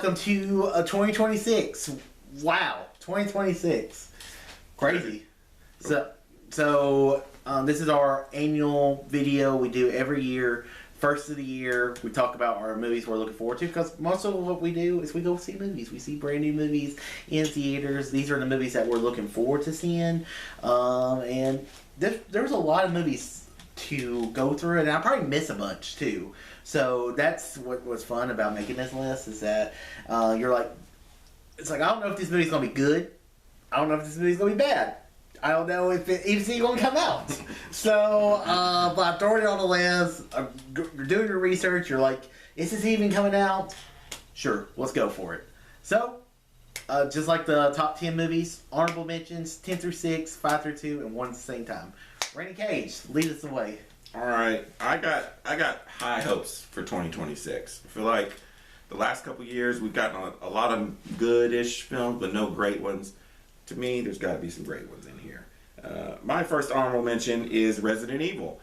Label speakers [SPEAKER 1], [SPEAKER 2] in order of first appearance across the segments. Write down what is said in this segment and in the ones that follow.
[SPEAKER 1] welcome to 2026. Wow, 2026, crazy. So this is our annual video we do every year. First of the year, we talk about our movies we're looking forward to, because most of what we do is we go see movies. We see brand new movies in theaters. These are the movies that we're looking forward to seeing. And there's a lot of movies to go through, and I'll probably miss a bunch too. So that's what was fun about making this list, is that you're like, it's like, I don't know if this movie's going to be good. I don't know if this movie's going to be bad. I don't know if it's even going to come out. So, but I'm throwing it on the list. You're doing your research. You're like, is this even coming out? Sure, let's go for it. So, just like the top 10 movies, honorable mentions, 10 through 6, 5 through 2, and 1 at the same time. Randy Cage, lead us away.
[SPEAKER 2] All right, I got high hopes for 2026. I feel like the last couple years we've gotten a lot of good-ish films, but no great ones. To me, there's got to be some great ones in here. My first honorable mention is Resident Evil.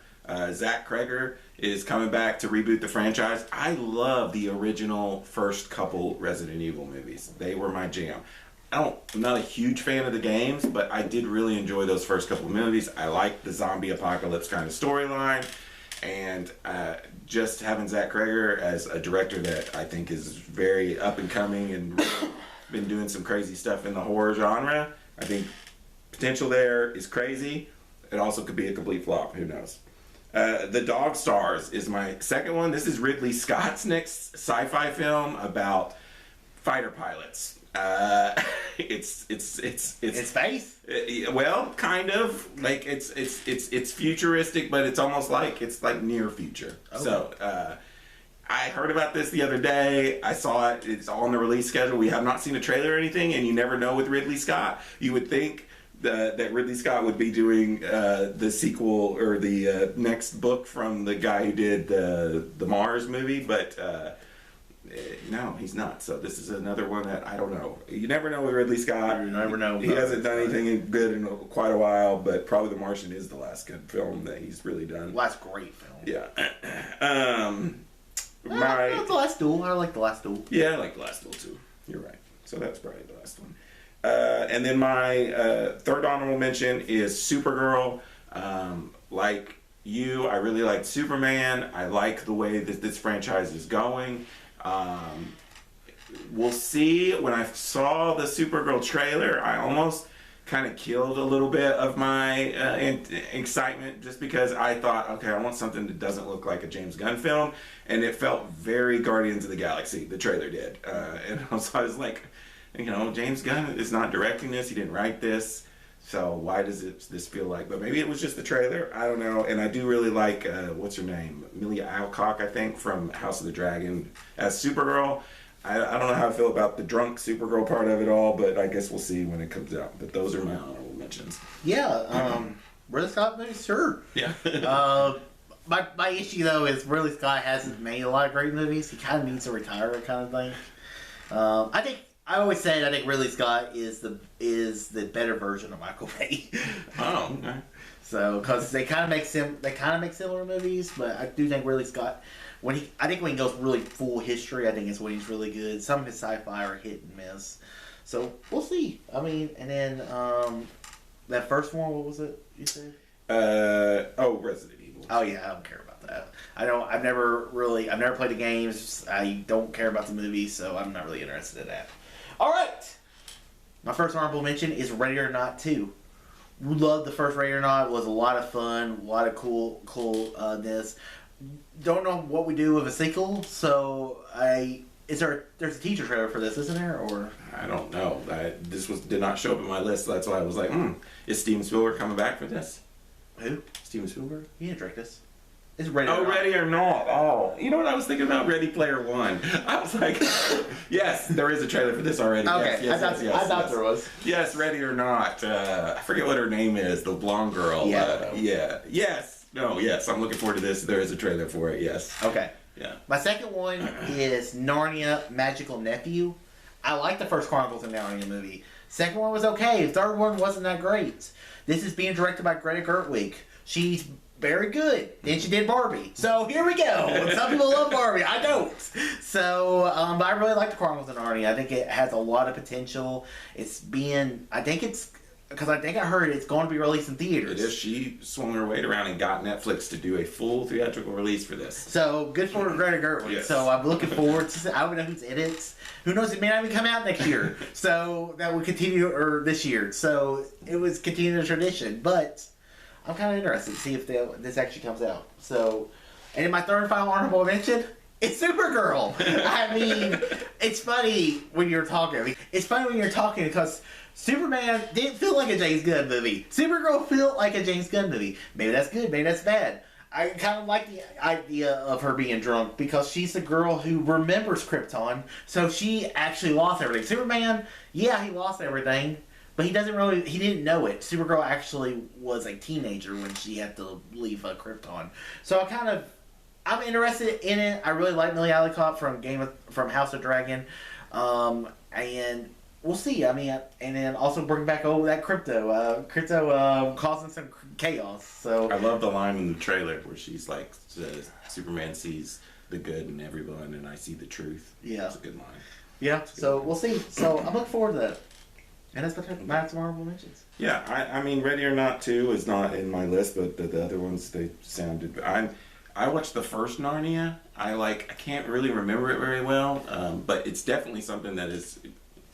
[SPEAKER 2] Zach Cregger is coming back to reboot the franchise. I love the original first couple Resident Evil movies. They were my jam. I'm not a huge fan of the games, but I did really enjoy those first couple of movies. I like the zombie apocalypse kind of storyline, and just having Zach Cregger as a director that I think is very up and coming and really been doing some crazy stuff in the horror genre. I think potential there is crazy. It also could be a complete flop. Who knows? The Dog Stars is my second one. This is Ridley Scott's next sci-fi film about fighter pilots. It's
[SPEAKER 1] space.
[SPEAKER 2] Well, kind of like it's futuristic, but it's almost like it's like near future. Oh. So I heard about this the other day. I saw it. It's all on the release schedule. We have not seen a trailer or anything, and you never know with Ridley Scott. You would think that Ridley Scott would be doing the sequel or the next book from the guy who did the Mars movie, but no, he's not. So this is another one that I don't know. You never know with Ridley Scott.
[SPEAKER 1] You never know.
[SPEAKER 2] He hasn't done anything good in quite a while, but probably The Martian is the last good film that he's really done.
[SPEAKER 1] Last great film.
[SPEAKER 2] Yeah.
[SPEAKER 1] The Last Duel. I like The Last Duel.
[SPEAKER 2] Yeah, I like The Last Duel too. You're right. So that's probably the last one. And then my third honorable mention is Supergirl. Like you, I really like Superman. I like the way that this franchise is going. We'll see. When I saw the Supergirl trailer, I almost kind of killed a little bit of my excitement, just because I thought, okay, I want something that doesn't look like a James Gunn film, and it felt very Guardians of the Galaxy, the trailer did. And so I was like, James Gunn is not directing this, he didn't write this, so why does this feel like, but maybe it was just the trailer, I don't know. And I do really like, what's her name, Amelia Alcock, I think, from House of the Dragon as Supergirl. I don't know how I feel about the drunk Supergirl part of it all, but I guess we'll see when it comes out. But those are my honorable mentions.
[SPEAKER 1] Yeah, Ridley Scott movies, sure.
[SPEAKER 2] Yeah.
[SPEAKER 1] My issue though is Ridley Scott hasn't made a lot of great movies. He kind of needs to retire, kind of thing. I always say I think Ridley Scott is the better version of Michael Bay.
[SPEAKER 2] Oh, okay.
[SPEAKER 1] So because they kind of make similar movies, but I do think Ridley Scott, when he goes really full history, I think is when he's really good. Some of his sci-fi are hit and miss, so we'll see. I mean, and then that first one, what was it you said?
[SPEAKER 2] Resident Evil.
[SPEAKER 1] Oh yeah, I don't care about that. I've never played the games. I don't care about the movies, so I'm not really interested in that. All right, my first honorable mention is Ready or Not 2. Loved the first Ready or Not. It was a lot of fun, a lot of coolness. Don't know what we do with a sequel, so there's a teaser trailer for this, isn't there? Or
[SPEAKER 2] I don't know. This did not show up in my list, so that's why I was like, is Steven Spielberg coming back for this?
[SPEAKER 1] Who?
[SPEAKER 2] Steven Spielberg?
[SPEAKER 1] He didn't direct this. It's Ready or Not.
[SPEAKER 2] Ready or Not. Oh, you know what I was thinking about? Ready Player One. I was like, yes, there is a trailer for this already.
[SPEAKER 1] Okay,
[SPEAKER 2] yes,
[SPEAKER 1] I thought there was.
[SPEAKER 2] Yes, Ready or Not. I forget what her name is. The blonde girl.
[SPEAKER 1] Yeah.
[SPEAKER 2] Yes. No. Yes. I'm looking forward to this. There is a trailer for it. Yes.
[SPEAKER 1] Okay.
[SPEAKER 2] Yeah.
[SPEAKER 1] My second one is Narnia: Magical Nephew. I like the first Chronicles of Narnia movie. Second one was okay. The third one wasn't that great. This is being directed by Greta Gerwig. She's very good. Then she did Barbie. So here we go. Some people love Barbie. I don't. So, but I really like The Chronicles of Narnia. I think it has a lot of potential. Because I think I heard it's going to be released in theaters.
[SPEAKER 2] It is. She swung her weight around and got Netflix to do a full theatrical release for this.
[SPEAKER 1] So good for Greta Gerwig.
[SPEAKER 2] Yes.
[SPEAKER 1] So I'm looking forward to. I don't know who's in it. Who knows? It may not even come out next year. So that would continue, or this year. So it was continuing the tradition. But I'm kind of interested to see if this actually comes out. So, and in my third and final honorable mention, it's Supergirl. I mean, it's funny when you're talking. It's funny when you're talking because Superman didn't feel like a James Gunn movie. Supergirl felt like a James Gunn movie. Maybe that's good, maybe that's bad. I kind of like the idea of her being drunk because she's the girl who remembers Krypton, so she actually lost everything. Superman, yeah, he lost everything, but he didn't know it. Supergirl actually was a teenager when she had to leave Krypton. So I'm interested in it. I really like Millie Alcock from House of Dragon, and we'll see. I mean, and then also bring back that Crypto causing some chaos. So
[SPEAKER 2] I love the line in the trailer where she's like, says, Superman sees the good in everyone, and I see the truth.
[SPEAKER 1] Yeah,
[SPEAKER 2] it's a good line.
[SPEAKER 1] Yeah, so we'll see. So I'm looking forward to that. And that's my honorable mentions.
[SPEAKER 2] Yeah, I mean, Ready or Not 2 is not in my list, but the other ones, they sounded. I watched the first Narnia. I can't really remember it very well, but it's definitely something that has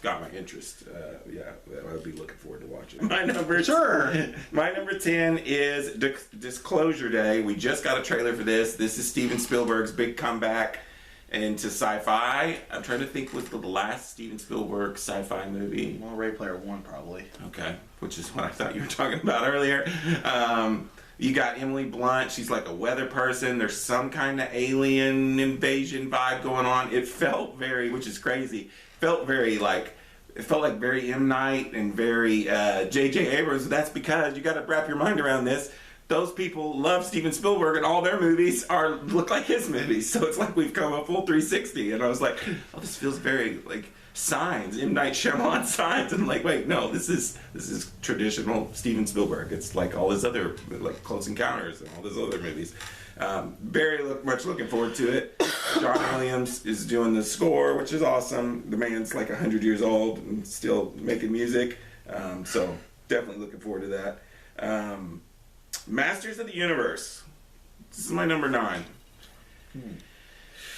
[SPEAKER 2] got my interest. Yeah, I would be looking forward to watching. My number 10 is Disclosure Day. We just got a trailer for this. This is Steven Spielberg's big comeback into sci-fi. I'm trying to think, was the last Steven Spielberg sci-fi movie?
[SPEAKER 1] Well, Ready Player One, probably.
[SPEAKER 2] Okay, which is what I thought you were talking about earlier. You got Emily Blunt. She's like a weather person. There's some kind of alien invasion vibe going on. It felt very, which is crazy, it felt like very M. Night and very J.J. Abrams. That's because you got to wrap your mind around this. Those people love Steven Spielberg, and all their movies look like his movies. So it's like we've come a full 360. And I was like, oh, this feels very like Signs, M. Night Shyamalan Signs. And I'm like, wait, no, this is traditional Steven Spielberg. It's like all his other, like Close Encounters and all his other movies. Very much looking forward to it. John Williams is doing the score, which is awesome. The man's like 100 years old and still making music. So definitely looking forward to that. Masters of the Universe. This is my number 9.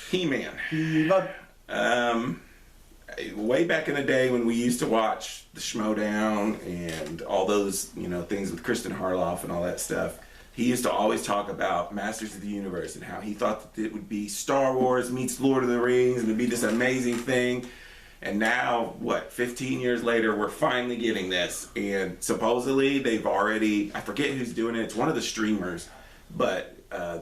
[SPEAKER 2] He-Man. Way back in the day when we used to watch the Schmodown and all those, things with Kristen Harloff and all that stuff, he used to always talk about Masters of the Universe and how he thought that it would be Star Wars meets Lord of the Rings and it'd be this amazing thing. And now, 15 years later, we're finally getting this. And supposedly, they've already, I forget who's doing it, it's one of the streamers, but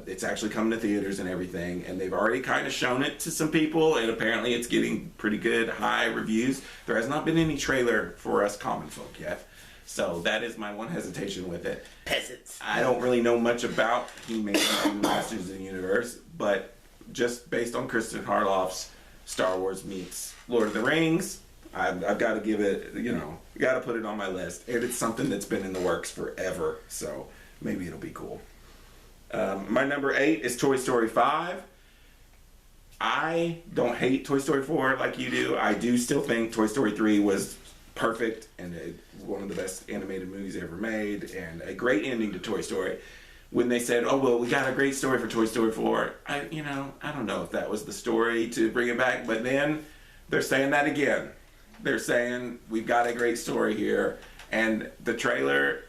[SPEAKER 2] it's actually coming to theaters and everything. And they've already kind of shown it to some people, and apparently it's getting pretty good, high reviews. There has not been any trailer for us common folk yet. So that is my one hesitation with it.
[SPEAKER 1] Peasants.
[SPEAKER 2] I don't really know much about He-Man and Masters of the Universe, but just based on Kristen Harloff's Star Wars meets Lord of the Rings, I've got to give it, got to put it on my list. And it's something that's been in the works forever, so maybe it'll be cool. My number 8 is Toy Story 5. I don't hate Toy Story 4 like you do. I do still think Toy Story 3 was perfect and one of the best animated movies ever made and a great ending to Toy Story. When they said, oh, well, we got a great story for Toy Story 4, I don't know if that was the story to bring it back, but then they're saying that again. They're saying, we've got a great story here, and the trailer,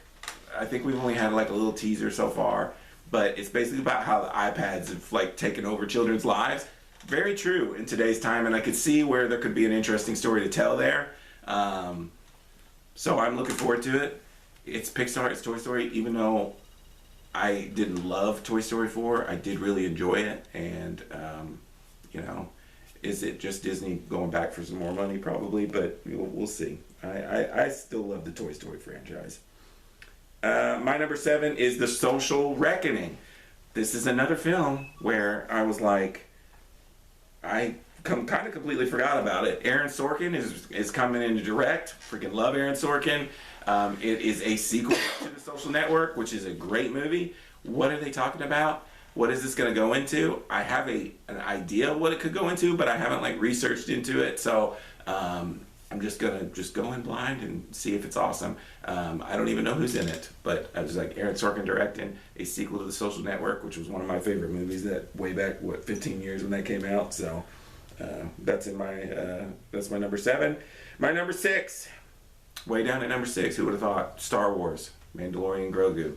[SPEAKER 2] I think we've only had like a little teaser so far, but it's basically about how the iPads have taken over children's lives. Very true in today's time, and I could see where there could be an interesting story to tell there. So I'm looking forward to it. It's Pixar, it's Toy Story, even though I didn't love Toy Story 4. I did really enjoy it, and is it just Disney going back for some more money? Probably, but we'll see. I still love the Toy Story franchise. My number 7 is The Social Reckoning. This is another film where I was like, I kind of completely forgot about it. Aaron Sorkin is coming in to direct. Freaking love Aaron Sorkin. It is a sequel to The Social Network, which is a great movie. what are they talking about? What is this going to go into? I have an idea of what it could go into, but I haven't like researched into it. So I'm just gonna go in blind and see if it's awesome. I don't even know who's in it, but I was like Aaron Sorkin directing a sequel to The Social Network, which was one of my favorite movies that way back 15 years when that came out. So that's my number 7. My number 6, way down at number 6. Who would have thought? Star Wars, Mandalorian, Grogu.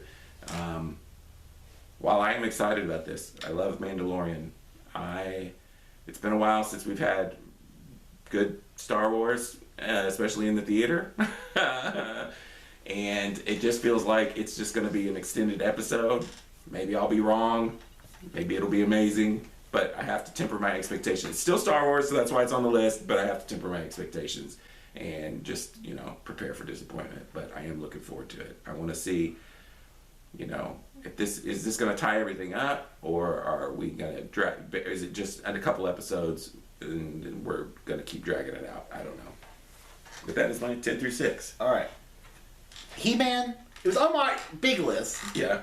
[SPEAKER 2] While I am excited about this, I love Mandalorian. It's been a while since we've had good Star Wars, especially in the theater. And it just feels like it's just going to be an extended episode. Maybe I'll be wrong. Maybe it'll be amazing. But I have to temper my expectations. It's still Star Wars, so that's why it's on the list. But I have to temper my expectations and just, prepare for disappointment. But I am looking forward to it. I want to see, if is this going to tie everything up, or are we going to drag? Is it just a couple episodes and we're going to keep dragging it out? I don't know. But that is my 10 through 6.
[SPEAKER 1] All right. He-Man. It was on my big list.
[SPEAKER 2] Yeah.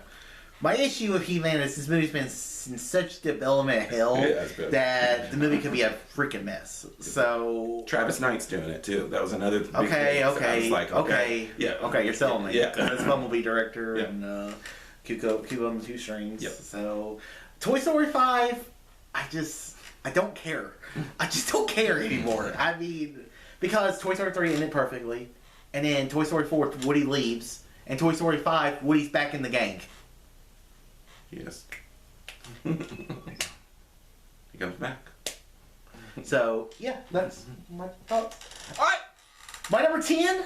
[SPEAKER 1] My issue with He-Man is this movie's been in such development hell that the movie could be a freaking mess. So
[SPEAKER 2] Travis Knight's doing it too. That was another big thing.
[SPEAKER 1] Okay.
[SPEAKER 2] So I was like,
[SPEAKER 1] Yeah. Okay, you're selling me.
[SPEAKER 2] Yeah.
[SPEAKER 1] This Bumblebee director and Cuba on the Two Strings.
[SPEAKER 2] Yep.
[SPEAKER 1] So Toy Story 5, I don't care. I just don't care anymore. I mean, because Toy Story 3 ended perfectly, and then Toy Story 4, Woody leaves, and Toy Story 5, Woody's back in the gang.
[SPEAKER 2] Yes. He comes back.
[SPEAKER 1] So, yeah, that's my thoughts. Alright! My number 10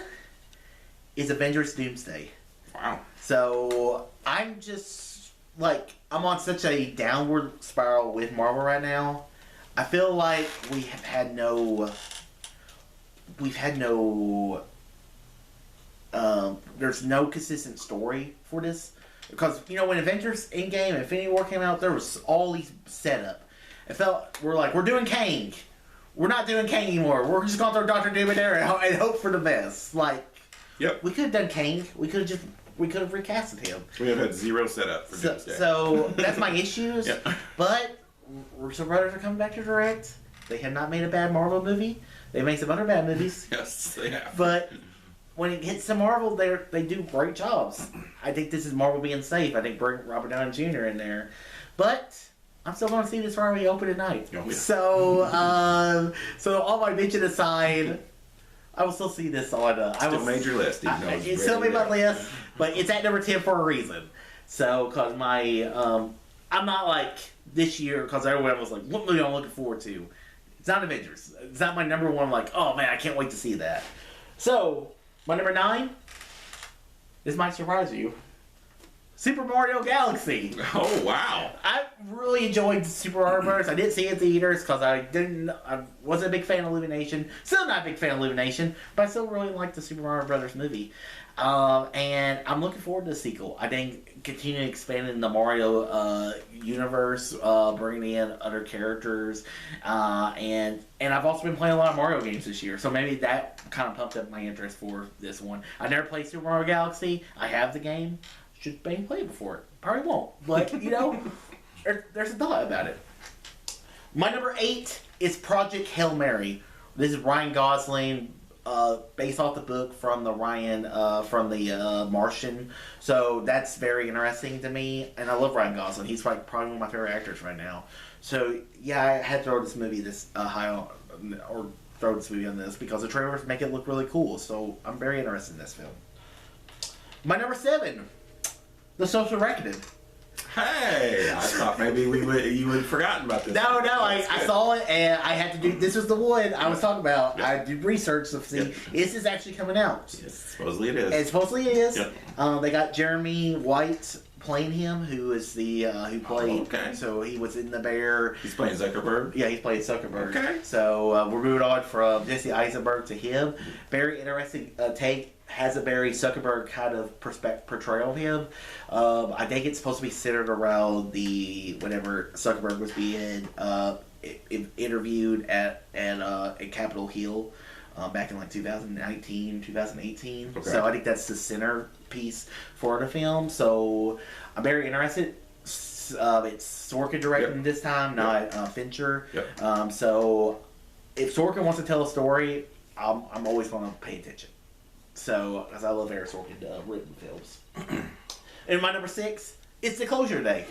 [SPEAKER 1] is Avengers Doomsday.
[SPEAKER 2] Wow.
[SPEAKER 1] So, I'm just, I'm on such a downward spiral with Marvel right now. I feel like we've had no, there's no consistent story for this. Because, when Avengers Endgame and Infinity War came out, there was all these setup. It felt, we're doing Kang. We're not doing Kang anymore. We're just going to throw Doctor Doom in there and hope for the best.
[SPEAKER 2] Yep.
[SPEAKER 1] We could have done Kang. We could have recasted him.
[SPEAKER 2] We have had zero setup for Doomsday.
[SPEAKER 1] So that's my issues.
[SPEAKER 2] Yep.
[SPEAKER 1] But Russo Brothers are coming back to direct. They have not made a bad Marvel movie. They made some other bad movies.
[SPEAKER 2] Yes, they have.
[SPEAKER 1] But when it hits to Marvel, they do great jobs. I think this is Marvel being safe. I think bring Robert Downey Jr. in there. But I'm still going to see this Friday open at night.
[SPEAKER 2] Oh, yeah.
[SPEAKER 1] So all my bitching aside, I will still see this on.
[SPEAKER 2] Still made your list.
[SPEAKER 1] It's still made my list, but it's at number 10 for a reason. So, because I'm not like this year, because everyone was like, what movie I'm looking forward to? It's not Avengers. It's not my number one. I'm like, oh man, I can't wait to see that. So, my number 9, this might surprise you. Super Mario Galaxy.
[SPEAKER 2] Oh, wow.
[SPEAKER 1] I really enjoyed Super Mario Bros. I didn't see it in theaters because I wasn't a big fan of Illumination. Still not a big fan of Illumination, but I still really liked the Super Mario Brothers movie. And I'm looking forward to the sequel. I think continuing expanding the Mario universe, bringing in other characters, and I've also been playing a lot of Mario games this year, so maybe that kind of pumped up my interest for this one. I never played Super Mario Galaxy. I have the game. Should maybe play it before it. Probably won't, but there's a thought about it. My number 8 is Project Hail Mary. This is Ryan Gosling. Based off the book from the Martian, so that's very interesting to me, and I love Ryan Gosling. He's probably one of my favorite actors right now. So yeah, I had to throw this movie throw this movie on this because the trailers make it look really cool. So I'm very interested in this film. My number 7, The Social Reckoning.
[SPEAKER 2] Hey, I thought maybe you would have forgotten about this.
[SPEAKER 1] No, I saw it and I had to do. This was the one I was talking about. Yep. I did research to see this is actually coming out.
[SPEAKER 2] Yes, supposedly it is.
[SPEAKER 1] And supposedly it is.
[SPEAKER 2] Yep.
[SPEAKER 1] They got Jeremy White playing him, who is the who played.
[SPEAKER 2] Oh, okay.
[SPEAKER 1] So he was in The Bear.
[SPEAKER 2] He's playing Zuckerberg.
[SPEAKER 1] Yeah, he's playing Zuckerberg.
[SPEAKER 2] Okay.
[SPEAKER 1] So we're moving on from Jesse Eisenberg to him. Very interesting take. Has a very Zuckerberg kind of portrayal of him. I think it's supposed to be centered around whenever Zuckerberg was being interviewed at Capitol Hill. back in like 2019, 2018.
[SPEAKER 2] Okay.
[SPEAKER 1] So I think that's the centerpiece for the film. So I'm very interested. It's Sorkin directing this time, not Fincher.
[SPEAKER 2] Yep.
[SPEAKER 1] So if Sorkin wants to tell a story, I'm always going to pay attention. So, because I love Aaron Sorkin written films. And my number 6 is The Closure Day.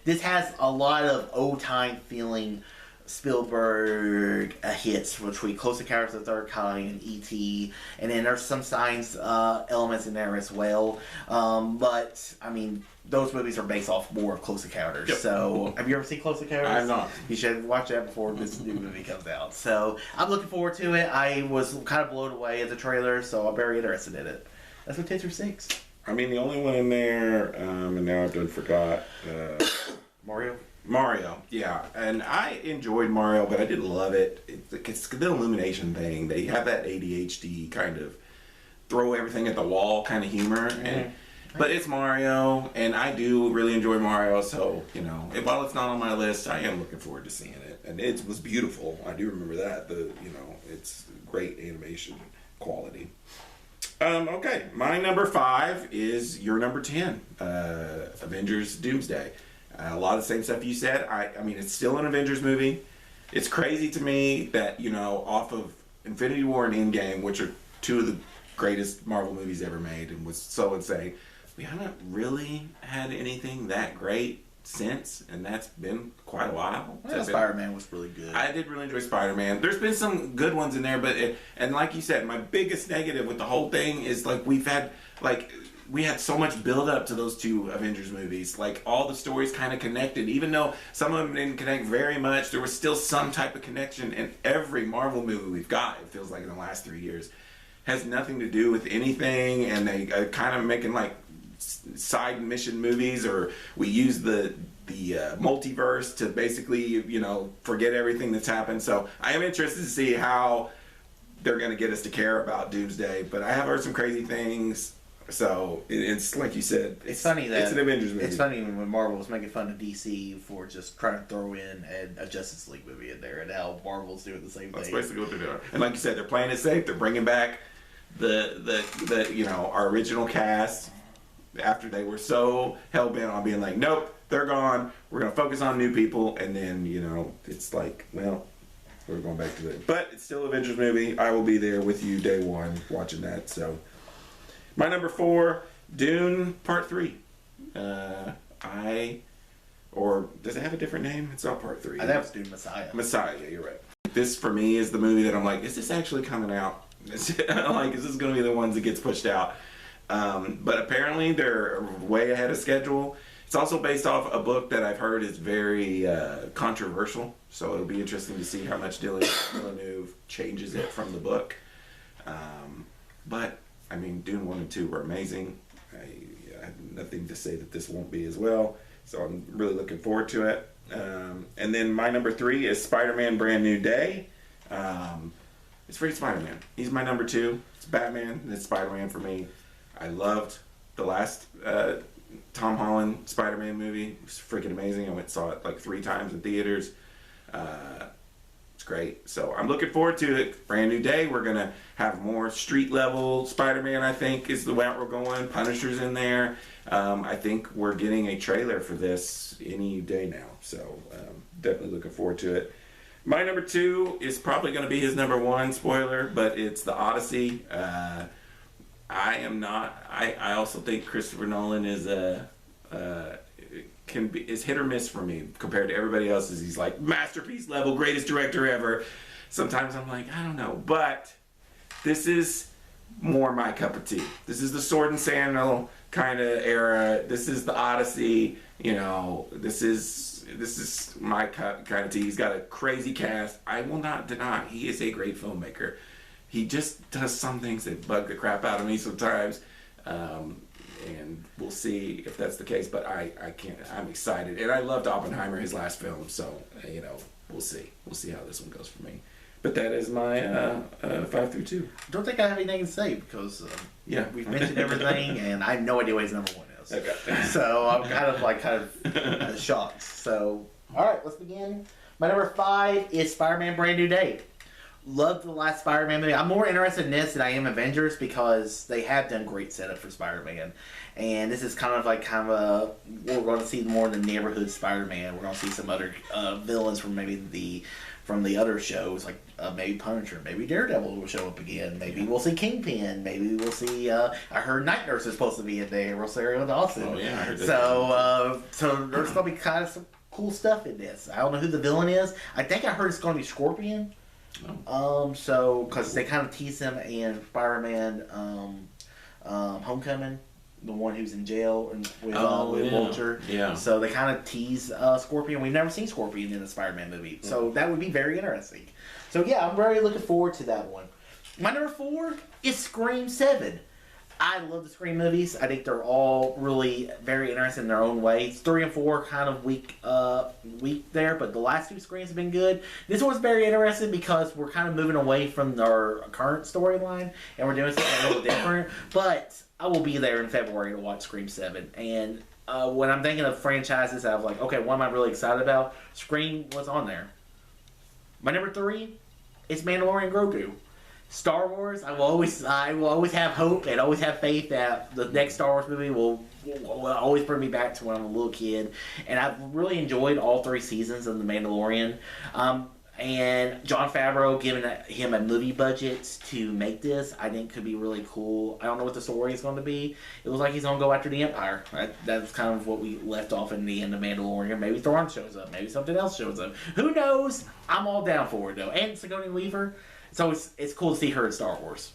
[SPEAKER 1] This has a lot of old time feeling Spielberg hits between Close Encounters of the Third Kind and E.T. And then there's some science elements in there as well. But, I mean, those movies are based off more of Close Encounters.
[SPEAKER 2] Yep.
[SPEAKER 1] So, have you ever seen Close Encounters?
[SPEAKER 2] I have not.
[SPEAKER 1] You should watch that before this new movie comes out. So, I'm looking forward to it. I was kind of blown away at the trailer, so I'm very interested in it. That's what 10 through 6.
[SPEAKER 2] I mean, the only one in there, and now I've done forgot. Mario, yeah. And I enjoyed Mario, but I didn't love it. It's the illumination thing. They have that ADHD kind of throw everything at the wall kind of humor. But it's Mario, and I do really enjoy Mario, so, you know, while it's not on my list, I am looking forward to seeing it. And it was beautiful. I do remember that. It's great animation quality. Okay, my number 5 is your number 10, Avengers Doomsday. A lot of the same stuff you said. I mean, it's still an Avengers movie. It's crazy to me that, you know, off of Infinity War and Endgame, which are two of the greatest Marvel movies ever made and was so insane, we haven't really had anything that great since, and that's been quite a while.
[SPEAKER 1] Well, Spider-Man was really good.
[SPEAKER 2] I did really enjoy Spider-Man. There's been some good ones in there, but and like you said, my biggest negative with the whole thing is like we had so much build up to those two Avengers movies. Like all the stories kind of connected, even though some of them didn't connect very much. There was still some type of connection in every Marvel movie we've got. It feels like in the last 3 years has nothing to do with anything, and they kind of making like side mission movies, or we use the multiverse to basically, you know, forget everything that's happened. So I am interested to see how they're going to get us to care about Doomsday, but I have heard some crazy things. So it's like you said,
[SPEAKER 1] it's funny that
[SPEAKER 2] it's an Avengers movie.
[SPEAKER 1] It's funny when Marvel was making fun of DC for just trying to throw in a Justice League movie in there, and how Marvel's doing the same thing.
[SPEAKER 2] That's basically what they're doing. And like you said, they're playing it safe. They're bringing back the you know, our original cast after they were so hell bent on being like, nope, they're gone. We're gonna focus on new people, and then, you know, it's like, well, we're going back to it. But it's still an Avengers movie. I will be there with you day one watching that. So my number 4, Dune Part 3. Or does it have a different name? It's not Part 3.
[SPEAKER 1] I think it's Dune Messiah.
[SPEAKER 2] Messiah, yeah, you're right. This for me is the movie that I'm like, is this actually coming out? Is this going to be the ones that gets pushed out? But apparently they're way ahead of schedule. It's also based off a book that I've heard is very controversial, so it'll be interesting to see how much Villeneuve changes it from the book. But I mean, Dune 1 and 2 were amazing. I have nothing to say that this won't be as well, so I'm really looking forward to it. And then my number 3 is Spider-Man Brand New Day. It's freaking Spider-Man. He's my number 2. It's Batman, and it's Spider-Man for me. I loved the last Tom Holland Spider-Man movie. It was freaking amazing. I went and saw it like 3 times in theaters. It's great. So I'm looking forward to it. Brand New Day. We're going to have more street level Spider-Man, I think, is the route we're going. Punisher's in there. I think we're getting a trailer for this any day now. So definitely looking forward to it. My number 2 is probably going to be his number 1, spoiler, but it's The Odyssey. I also think Christopher Nolan is hit or miss for me compared to everybody else's. He's like masterpiece level, greatest director ever. Sometimes I'm like, I don't know, but this is more my cup of tea. This is the Sword and Sandal kind of era. This is the Odyssey. You know, this is my kind of tea. He's got a crazy cast. I will not deny he is a great filmmaker. He just does some things that bug the crap out of me sometimes, and we'll see if that's the case. But I can't. I'm excited, and I loved Oppenheimer, his last film. So you know, we'll see. We'll see how this one goes for me. But that is my 5 through 2.
[SPEAKER 1] I don't think I have anything to say because we've mentioned everything, and I have no idea what his number 1 is.
[SPEAKER 2] Okay.
[SPEAKER 1] So I'm kind of shocked. So all right, let's begin. My number 5 is Spider-Man Brand New Day. Loved the last Spider-Man movie. I'm more interested in this than I am Avengers because they have done great setup for Spider-Man, and this is kind of we're going to see more of the neighborhood Spider-Man. We're going to see some other villains from the other shows, like maybe Punisher, maybe Daredevil will show up again. Maybe we'll see Kingpin. Maybe we'll see. I heard Night Nurse is supposed to be in there. Rosario Dawson.
[SPEAKER 2] Oh yeah, I heard that.
[SPEAKER 1] So there's going to be kind of some cool stuff in this. I don't know who the villain is. I think I heard it's going to be Scorpion. So because they kind of tease him in Spider-Man Homecoming, the one who's in jail and with Vulture.
[SPEAKER 2] Yeah.
[SPEAKER 1] So they kind of tease Scorpion. We've never seen Scorpion in a Spider-Man movie, so that would be very interesting. So yeah, I'm very looking forward to that one. My number 4 is Scream 7. I love the Scream movies. I think they're all really very interesting in their own way. 3 and 4 kind of weak there, but the last 2 Screams have been good. This one's very interesting because we're kind of moving away from our current storyline and we're doing something a little different. But I will be there in February to watch Scream 7. And when I'm thinking of franchises, I was like, okay, what am I really excited about? Scream was on there. My number 3 is Mandalorian Grogu. Star Wars, I will always have hope and always have faith that the next Star Wars movie will always bring me back to when I'm a little kid. And I've really enjoyed all 3 seasons of The Mandalorian. And Jon Favreau giving him a movie budget to make this, I think could be really cool. I don't know what the story is going to be. It looks like he's going to go after the Empire. That's kind of what we left off in the end of Mandalorian. Maybe Thrawn shows up. Maybe something else shows up. Who knows? I'm all down for it, though. And Sigourney Weaver. So it's cool to see her in Star Wars.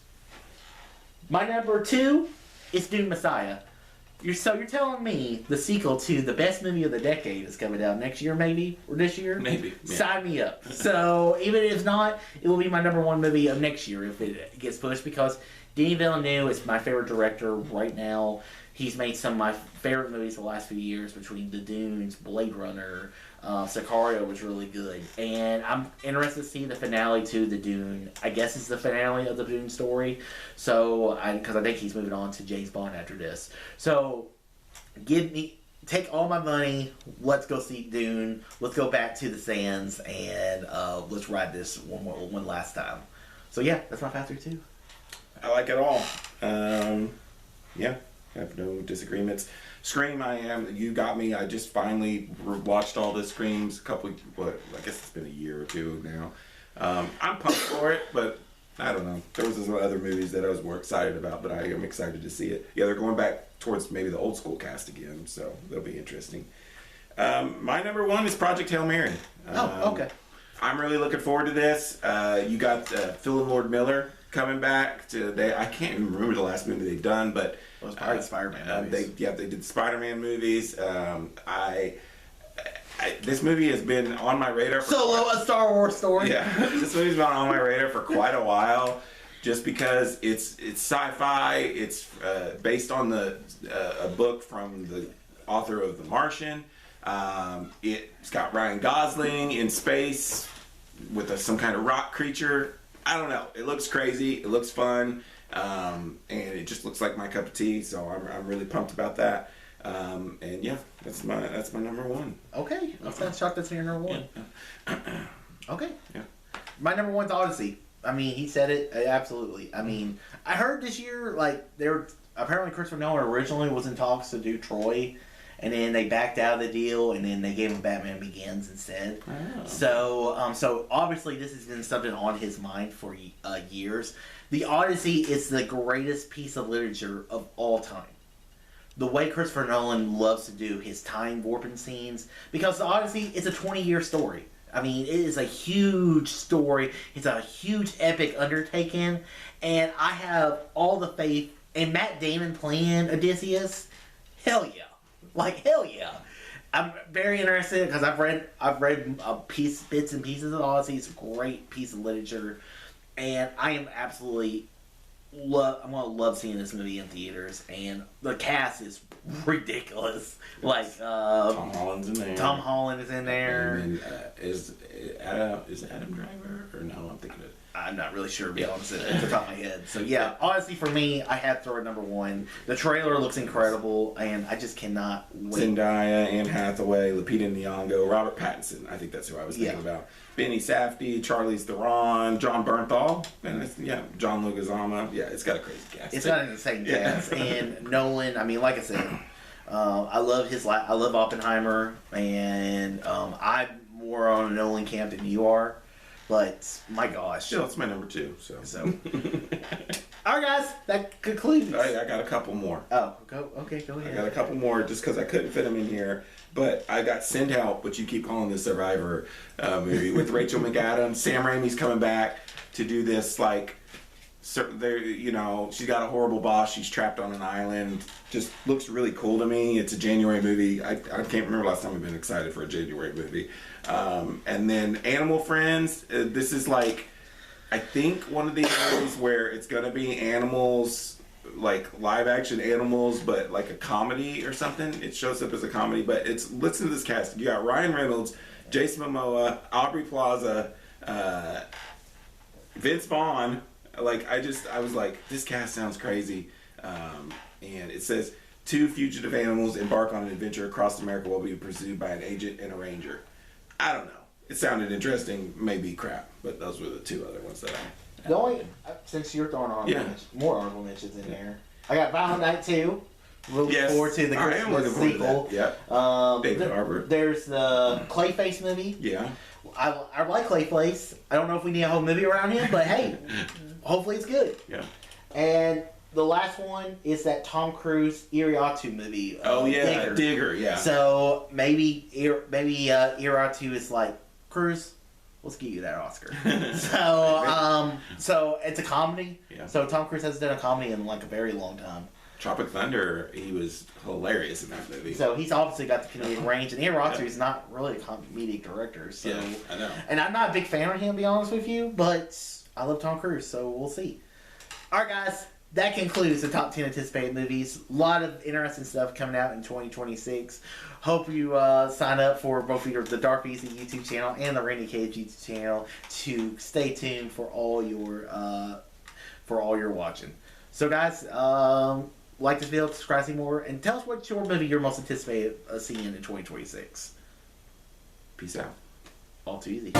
[SPEAKER 1] My number 2 is Dune Messiah. You're telling me the sequel to the best movie of the decade is coming out next year, maybe? Or this year?
[SPEAKER 2] Maybe. Yeah.
[SPEAKER 1] Sign me up. So even if not, it will be my number 1 movie of next year if it gets pushed because Denis Villeneuve is my favorite director right now. He's made some of my favorite movies the last few years between The Dunes, Blade Runner, Sicario was really good. And I'm interested to see the finale to The Dune. I guess it's the finale of the Dune story. So, because I think he's moving on to James Bond after this. So, take all my money. Let's go see Dune. Let's go back to the sands and let's ride this one last time. So yeah, that's my factor too.
[SPEAKER 2] I like it all. Yeah, I have no disagreements. Scream, you got me. I just finally watched all the Screams I guess it's been a year or 2 now. I'm pumped for it, but I don't know. There was some other movies that I was more excited about, but I am excited to see it. Yeah, they're going back towards maybe the old school cast again, so that'll be interesting. My number 1 is Project Hail Mary.
[SPEAKER 1] Okay.
[SPEAKER 2] I'm really looking forward to this. You got Phil and Lord Miller coming back. I can't even remember the last movie they've done, but
[SPEAKER 1] it was probably Spider-Man movies.
[SPEAKER 2] They did Spider-Man movies. This movie has been on my radar.
[SPEAKER 1] A Star Wars story.
[SPEAKER 2] Yeah, this movie's been on my radar for quite a while, just because it's sci-fi. It's based on a book from the author of The Martian. It's got Ryan Gosling in space with some kind of rock creature. I don't know. It looks crazy. It looks fun. And it just looks like my cup of tea. So I'm really pumped about that. And yeah, that's my number 1.
[SPEAKER 1] Okay. I'm not shocked that's your number 1.
[SPEAKER 2] Yeah.
[SPEAKER 1] Okay.
[SPEAKER 2] Yeah.
[SPEAKER 1] My number 1's Odyssey. I mean, he said it. Absolutely. I mean, I heard this year, apparently Christopher Nolan originally was in talks to do Troy. And then they backed out of the deal, and then they gave him Batman Begins instead. Oh. So obviously this has been something on his mind for years. The Odyssey is the greatest piece of literature of all time. The way Christopher Nolan loves to do his time warping scenes, because the Odyssey is a 20-year story. I mean, it is a huge story. It's a huge epic undertaking, and I have all the faith. And Matt Damon playing Odysseus, hell yeah. Hell yeah. I'm very interested because I've read bits and pieces of Odyssey. It's a great piece of literature, and I am absolutely I'm gonna love seeing this movie in theaters. And the cast is ridiculous.
[SPEAKER 2] Tom Holland's in there.
[SPEAKER 1] Tom Holland is in there.
[SPEAKER 2] And then, is Adam Driver or no? I'm thinking of.
[SPEAKER 1] I'm not really sure, to be honest, at the top of my head. So yeah, honestly, for me, I had to throw it number one. The trailer looks incredible, and I just cannot wait.
[SPEAKER 2] Zendaya, Anne Hathaway, Lupita Nyong'o, Robert Pattinson. I think that's who I was thinking about. Benny Safdie, Charlize Theron, John Bernthal, and John Leguizamo. Yeah, it's got a crazy cast.
[SPEAKER 1] It's got an insane cast, and Nolan. I mean, like I said, I love I love Oppenheimer, and I'm more on a Nolan camp than you are. But my gosh,
[SPEAKER 2] Still, it's my number 2. So.
[SPEAKER 1] All right, guys, that concludes.
[SPEAKER 2] I got a couple more.
[SPEAKER 1] Oh, go ahead.
[SPEAKER 2] I got a couple more just because I couldn't fit them in here. But I got Send Help, but you keep calling this Survivor movie with Rachel McAdams. Sam Raimi's coming back to do this, like, she's got a horrible boss. She's trapped on an island. Just looks really cool to me. It's a January movie. I can't remember last time I've been excited for a January movie. And then Animal Friends. This is like, I think one of these movies where it's going to be animals, like live action animals, but like a comedy or something. It shows up as a comedy, but listen to this cast. You got Ryan Reynolds, Jason Momoa, Aubrey Plaza, Vince Vaughn. Like, I was like, this cast sounds crazy. And it says, 2 fugitive animals embark on an adventure across America while being pursued by an agent and a ranger. I don't know. It sounded interesting, maybe crap, but those were the 2 other ones that I...
[SPEAKER 1] The only, since you're throwing more honorable mentions in there, I got Violent Night 2. Looking forward to the Christmas sequel.
[SPEAKER 2] Yeah. David Harbour.
[SPEAKER 1] There's the Clayface movie.
[SPEAKER 2] Yeah.
[SPEAKER 1] I like Clayface. I don't know if we need a whole movie around him, but hey, hopefully it's good.
[SPEAKER 2] Yeah.
[SPEAKER 1] And the last one is that Tom Cruise Iriatu movie.
[SPEAKER 2] Digger. Yeah.
[SPEAKER 1] So maybe Iriatu is like, Cruise, let's give you that Oscar. So it's a comedy.
[SPEAKER 2] Yeah.
[SPEAKER 1] So Tom Cruise hasn't done a comedy in like a very long time.
[SPEAKER 2] Tropic Thunder, he was hilarious in that movie.
[SPEAKER 1] So he's obviously got the comedic range, and Iriatu is not really a comedic director. So
[SPEAKER 2] yeah, I know.
[SPEAKER 1] And I'm not a big fan of him, to be honest with you, but I love Tom Cruise, so we'll see. All right, guys, that concludes the top 10 anticipated movies. A lot of interesting stuff coming out in 2026. Hope you sign up for both the Dark Beast YouTube channel and the Randy Cage YouTube channel to stay tuned for all your watching. So, guys, like this video, subscribe, see more, and tell us what your movie you're most anticipated seeing in 2026.
[SPEAKER 2] Peace out.
[SPEAKER 1] All too easy.